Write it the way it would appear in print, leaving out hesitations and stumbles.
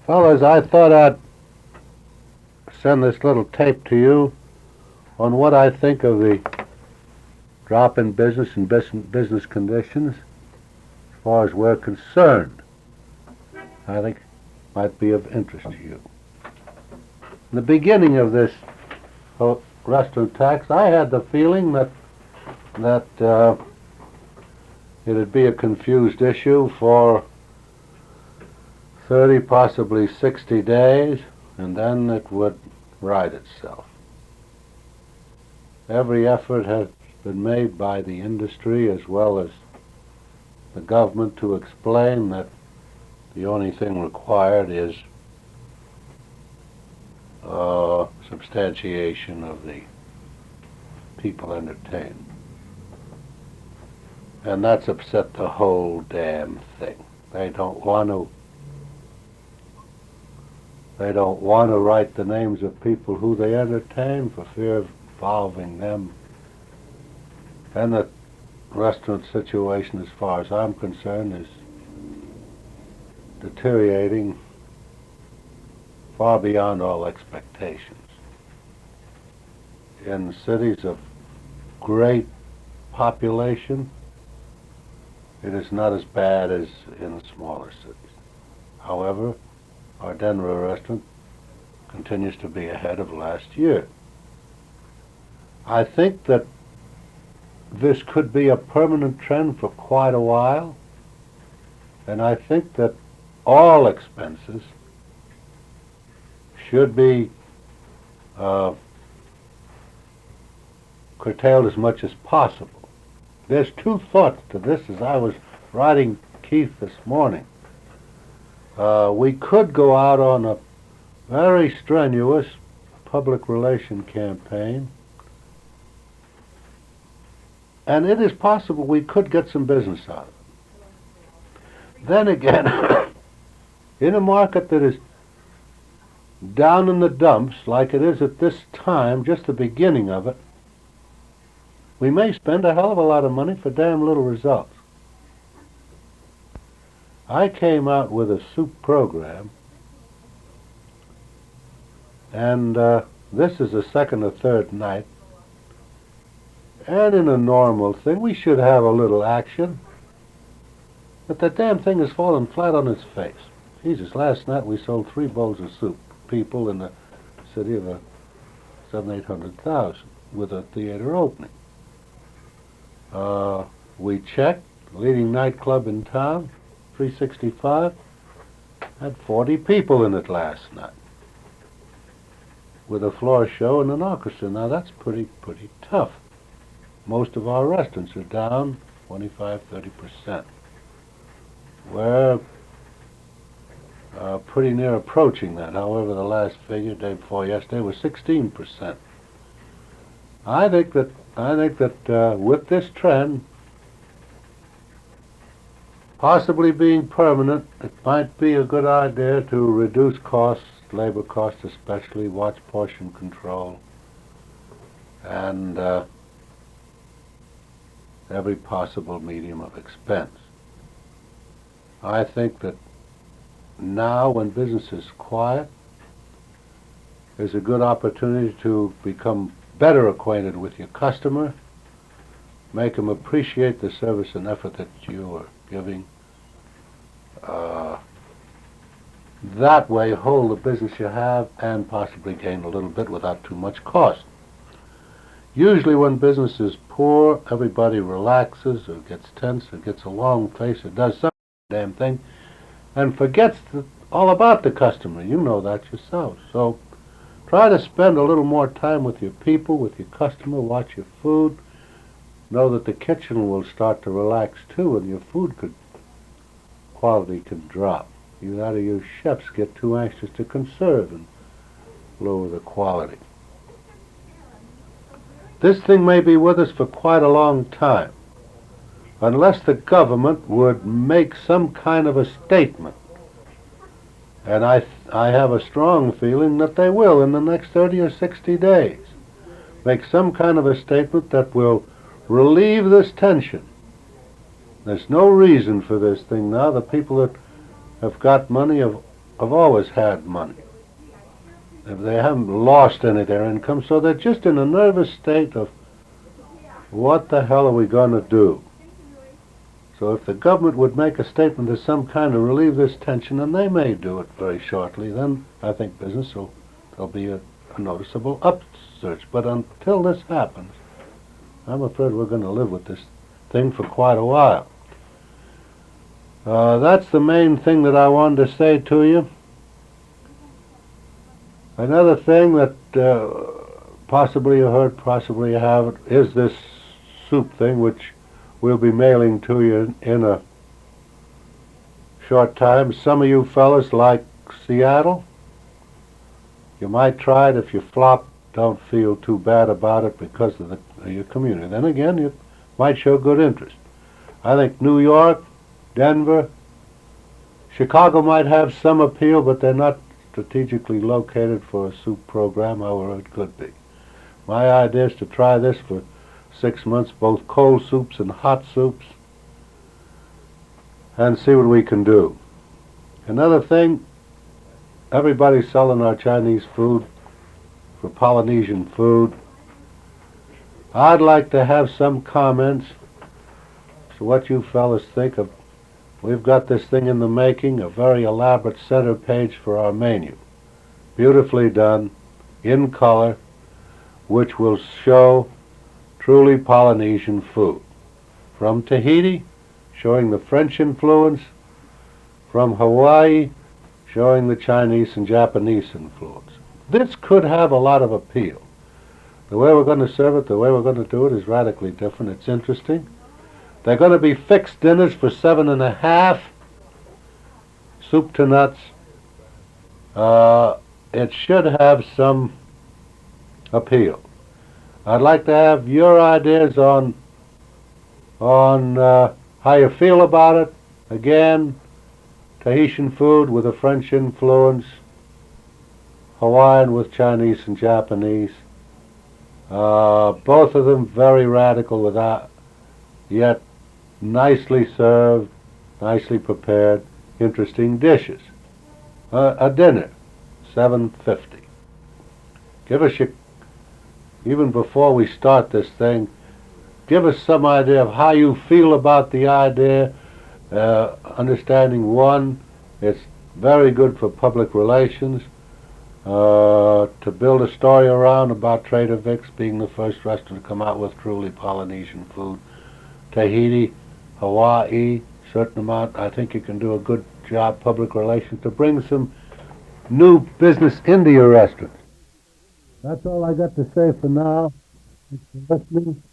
Fellas, I thought I'd send this little tape to you on what I think of the drop in business and business conditions as far as we're concerned. I think it might be of interest to you. In the beginning of this restaurant tax, I had the feeling that it'd be a confused issue for 30, possibly 60 days, and then it would right itself. Every effort has been made by the industry as well as the government to explain that the only thing required is substantiation of the people entertained. And that's upset the whole damn thing. They don't want to write the names of people who they entertain for fear of involving them. And the restaurant situation, as far as I'm concerned, is deteriorating far beyond all expectations. In cities of great population, it is not as bad as in the smaller cities. However, our Denver restaurant continues to be ahead of last year. I think that this could be a permanent trend for quite a while, and I think that all expenses should be curtailed as much as possible. There's two thoughts to this as I was writing Keith this morning. We could go out on a very strenuous public relation campaign, and it is possible we could get some business out of it. Then again, in a market that is down in the dumps like it is at this time, just the beginning of it, we may spend a hell of a lot of money for damn little results. I came out with a soup program, and this is the second or third night, and in a normal thing we should have a little action, but the damn thing has fallen flat on its face. Jesus, last night we sold 3 bowls of soup, people in the city of 700,000-800,000 with a theater opening. We checked, leading nightclub in town, 365, had 40 people in it last night with a floor show and an orchestra. Now that's pretty tough. Most of our restaurants are down 25-30%. We're pretty near approaching that. However, the last figure, day before yesterday, was 16%. I think that with this trend possibly being permanent, it might be a good idea to reduce costs, labor costs especially, watch portion control, and every possible medium of expense. I think that now, when business is quiet, is a good opportunity to become better acquainted with your customer, make them appreciate the service and effort that you are giving. That way, hold the business you have and possibly gain a little bit without too much cost. Usually when business is poor, everybody relaxes or gets tense or gets a long face or does some damn thing and forgets all about the customer. You know that yourself. So try to spend a little more time with your people, with your customer, watch your food. Know that the kitchen will start to relax too, and your food quality could drop. Either you chefs get too anxious to conserve and lower the quality. This thing may be with us for quite a long time, unless the government would make some kind of a statement. And I have a strong feeling that they will in the next 30 or 60 days. Make some kind of a statement that will relieve this tension. There's no reason for this thing now. The people that have got money have have always had money. They haven't lost any of their income, so they're just in a nervous state of what the hell are we going to do? So if the government would make a statement of some kind to relieve this tension, and they may do it very shortly, then I think there'll be a noticeable upsurge. But until this happens, I'm afraid we're going to live with this thing for quite a while. That's the main thing that I wanted to say to you. Another thing that possibly you heard, possibly you haven't, is this soup thing, which we'll be mailing to you in a short time. Some of you fellas like Seattle. You might try it. If you flop, don't feel too bad about it because of your community. Then again, you might show good interest. I think New York, Denver, Chicago might have some appeal, but they're not strategically located for a soup program, however it could be. My idea is to try this for 6 months, both cold soups and hot soups, and see what we can do. Another thing, everybody's selling our Chinese food for Polynesian food. I'd like to have some comments as to what you fellas think of. We've got this thing in the making, a very elaborate center page for our menu. Beautifully done, in color, which will show truly Polynesian food. From Tahiti, showing the French influence. From Hawaii, showing the Chinese and Japanese influence. This could have a lot of appeal. The way we're going to serve it, the way we're going to do it is radically different. It's interesting. They're going to be fixed dinners for 7.5. Soup to nuts. It should have some appeal. I'd like to have your ideas on how you feel about it. Again, Tahitian food with a French influence, Hawaiian with Chinese and Japanese. Both of them very radical, without yet nicely served, nicely prepared, interesting dishes. A dinner, $7.50. Give us your, even before we start this thing, give us some idea of how you feel about the idea. Understanding, one, it's very good for public relations, to build a story around about Trader Vic's being the first restaurant to come out with truly Polynesian food. Tahiti, Hawaii, certain amount. I think you can do a good job, public relations, to bring some new business into your restaurant. That's all I got to say for now. Thanks for listening.